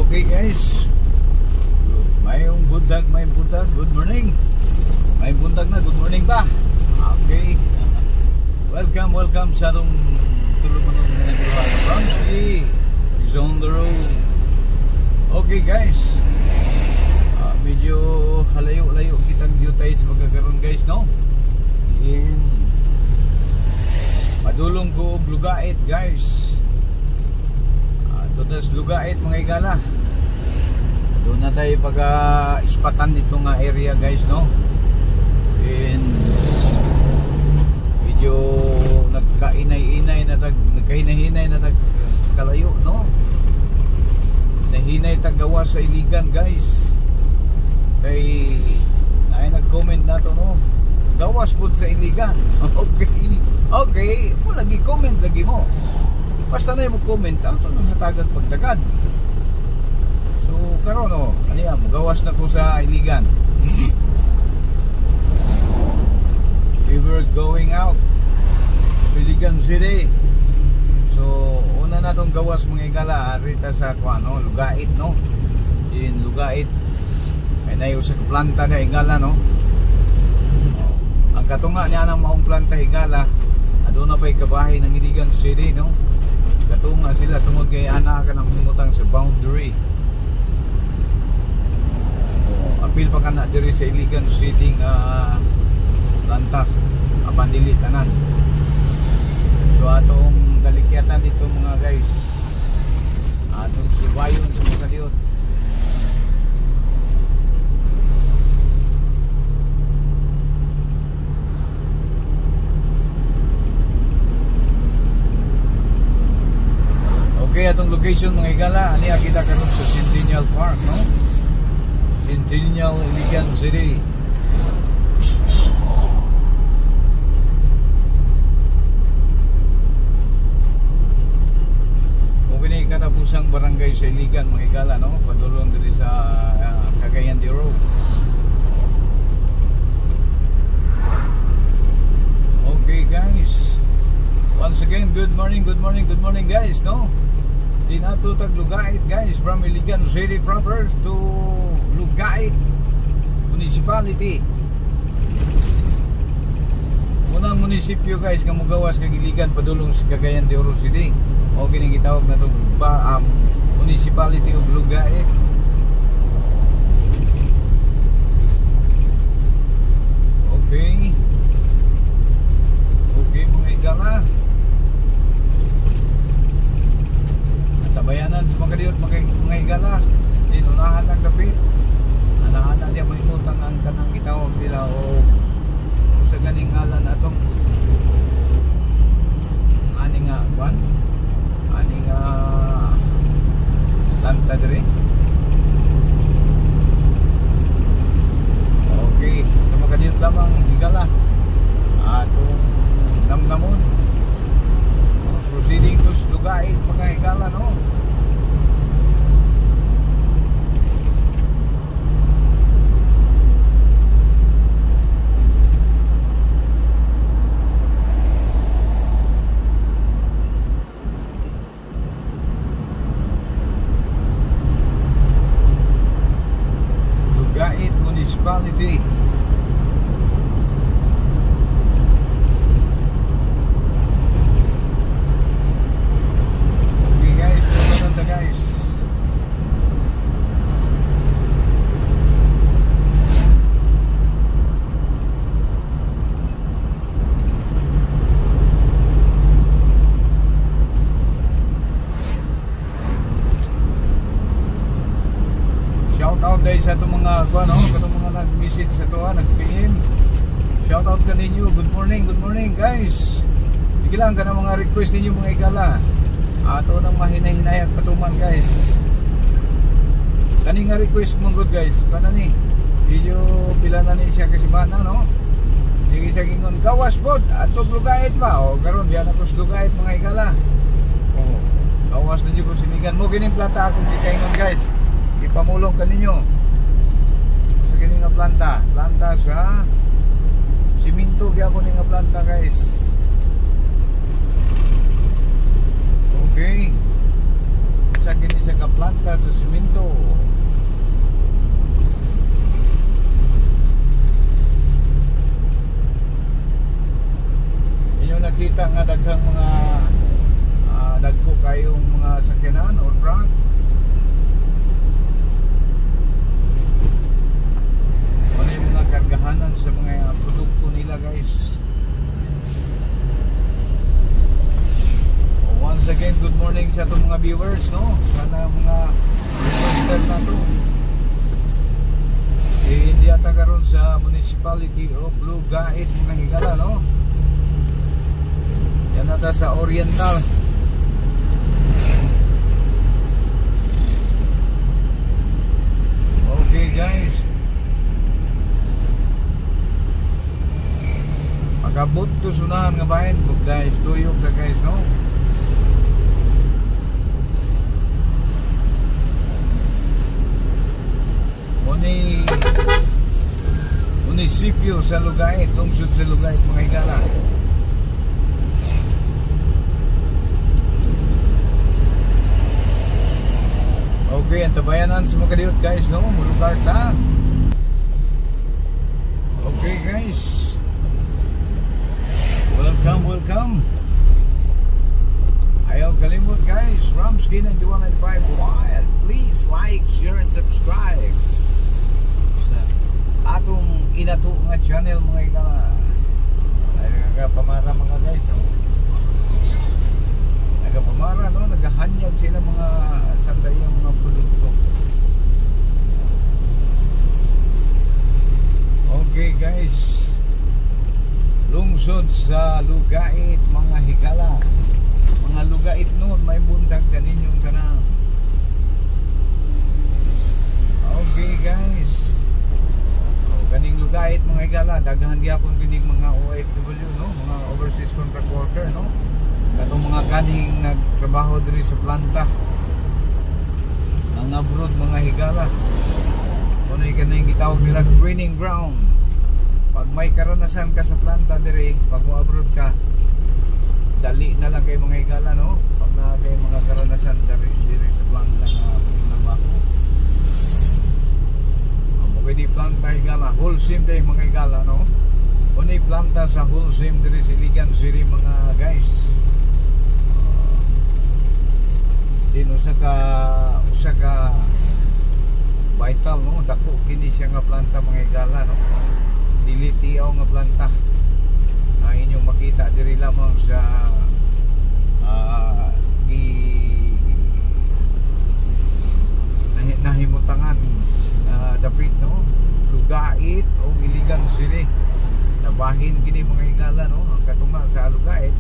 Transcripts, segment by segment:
Okay guys, mayong buntag, good morning. May buntag na, good morning ba? Okay. Welcome sa atong tulumanong nagluhan. Ramsey is on the road. Okay guys, medyo halayo-layo kitang jutay sa magkakaroon guys, no? Padulong ko og Lugait guys. Tudas Lugait mga igala. Doon na tayo pag-ispatan dito nga area guys, no? And medyo nagkainay-inay na nagkahinay-hinay na kalayo, no? Nahinay tagawas sa Iligan guys. Kay ay nag-comment na to, no? Gawas po sa Iligan. Okay, mo lagi comment lagi mo. Basta na yung comment, ang ito nang natagag pagtagad. So, karon o, ano yan, gawas na ko sa Iligan. We were going out Iligan City. So, una na itong gawas mga igala, rita sa ano, Lugait, no? In Lugait. Ay nayo sa planta na igala, no? Ang katunga niya ng maong planta igala, doon na pa'y kabahay ng Iligan City, no? Katunga sila tungod kay ana ka ng himutang sa boundary. Apil pa ka na diri sa Iligan City nga planta apan dili tanan. So atong dalikyatan dito mga guys, atong sibayon sa mga diot. Okay, atong location mga igala, ani kita karon sa Centennial Park, no? Centennial Iligan City. Okay na katapusang barangay sa Iligan mga igala, no? Padulong diri sa Cagayan de Oro. Okay guys, once again, good morning guys, no? Di nato tag Lugait guys, from Iligan City proper to Lugait Municipality. Unang munisipyo guys nga mogawas kag Iligan padulong sa Cagayan de Oro City. O kining gitawag na to Municipality of Lugait. Okay. Okay mga igala. Bayanan sa mga diot mga igala, dinunahan ng dapit. Ana-ana diya mahimutang ang kanang gitawag nila o sa ganing ngalan atong ani nga kwan, ani nga tanta diri. Okay, sa mga diot lamang igala atong namnamon proceeding to Lugait mga igala, no? Lugait Municipality. Shoutout guys sa itong mga ano, itong mga nag-visit sa ito, nag-PM. Shoutout ka ninyo, good morning guys. Sige lang ka na mga request ninyo mga igala. Ato nang mahinay-hinay at patuman guys. Kani nga request mong good guys, paano ni? Video pila na ni siya kasi bana, no? Sige siya gingon, gawas pod, atog Lugait ba? O karon diyan ako sa Lugait mga igala. O, gawas na dito ko sinigan mo, gining planta akong gikaingon guys. Ipamulong ka ninyo sa kini nga planta sa siminto gyud ako ni nga planta guys. Okay, usa kini sa kaplanta sa simento. Inyo nakita nga daghang mga dagko kayong mga sakyanan or truck. Ano yung mga kargahanan sa mga produkto nila, guys. Once again, good morning sa itong mga viewers, no? Sana mga requested na ito. Hindi ata karon sa municipality of Lugait, mga higala, no? Yan ata sa Oriental. Okay, guys. Pagabot to sunahan nga bayan, guys, tuyok na, guys, no? Munisipyo sa Lugait, lungsod sa Lugait, mga higala. Okay, ang tabayanan sa mga kadiyot, guys, no? Mulugar na. Okay, guys. Welcome, welcome. Ayaw kalimut, guys. Ramsky 9195 Wild. Please like, share, and subscribe sa atong inato nga channel, mga higala. Ay nagapamara, mga guys, no? Nagapamara, no? Naghahanyag sila mga sandayang mga produkto. Okay, guys. Lungsod sa Lugait, mga higala. Mga Lugait noon, may bundag kaninyong kanang. Okay, guys. Kaning Lugait, mga higala, daghan gyapon kining mga OFW, no? Mga overseas contract worker, no? Katong mga kaning nagtrabaho diri sa planta. Ang abroad, mga higala. Kung ay kaning gitawag nila training ground. Pag may karanasan ka sa planta diri, pag mo abroad ka, dali na lang kay mga higala, no? Pag na kay mga karanasan diri sa planta nga pagtrabaho. Pwede planta higala, wholesale day, mga higala, no? Unay planta sa wholesale diri sa Iligan City, mga guys. Din usa ka vital, no? Dako kini siya nga planta, mga higala, no? Dili tiyaw nga planta. Inyong makita diri lamang sa nahimutangan dapit, no? Lugait o Iligan City. Nabahin kini, mga higala, no? Ang katunga sa Lugait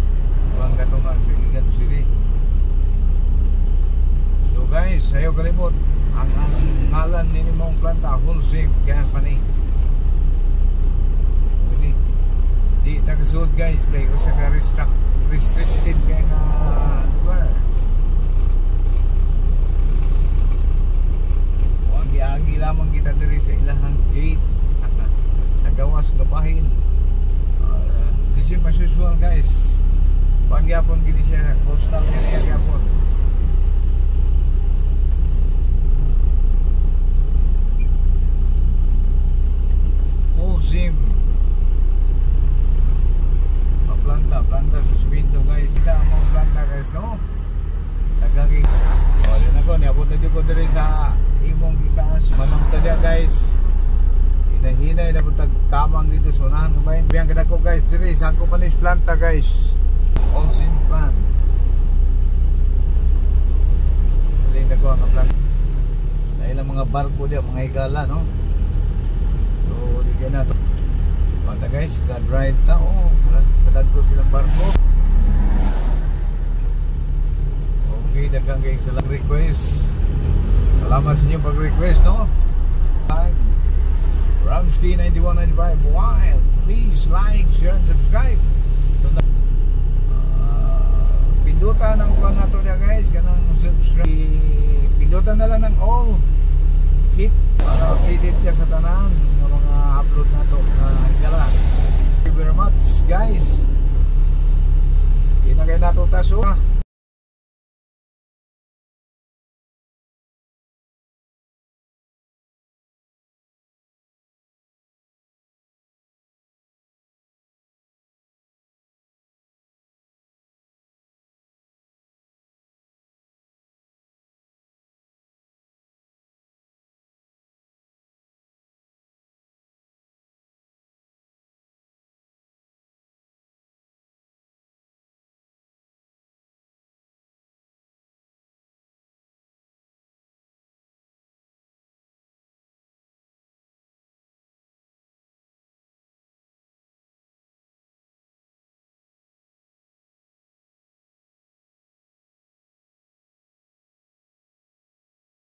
o ang katunga sa Iligan City. So, guys, ayaw kalimot ang ngalan nini mong planta, wholesale, kaya pani. Di tagasud, guys, kay usa ka restricted kay nga lugar. Agi lamang kita diri sa ilahang gate sa gawas gabahin. This is usual, guys. Pagyapon gini siya coastal area gyapon. Sim planta sa simento, guys. Kita ang planta, guys, no? Nagaging yun ako, niabot na dyan ko diri sa imong gitaas. Manang tadya, guys. Hinahinay na po tagkamang dito. Sunahan ko ba yun? Biyang kada ko, guys, diri sa ako panis planta, guys. All sim plant. Dali na ko ang planta. Dahil ang mga barko diya, mga higala, no? So, di ka na to. Pata, guys, ka-drive ta. Oh, kadagko silang barko. Okay, dagang kayo sa lang request. Salamat sa inyo pag-request, no? Ramsky 9195 Wild. Please like, share, and subscribe. So, pindutan ang kuha nato niya, guys. Ganang subscribe. Pindutan na lang ng all. Hit. Para updated siya sa tanan ng mga upload nato na higala. Thank you very much, guys. Hindi na kayo nato taso.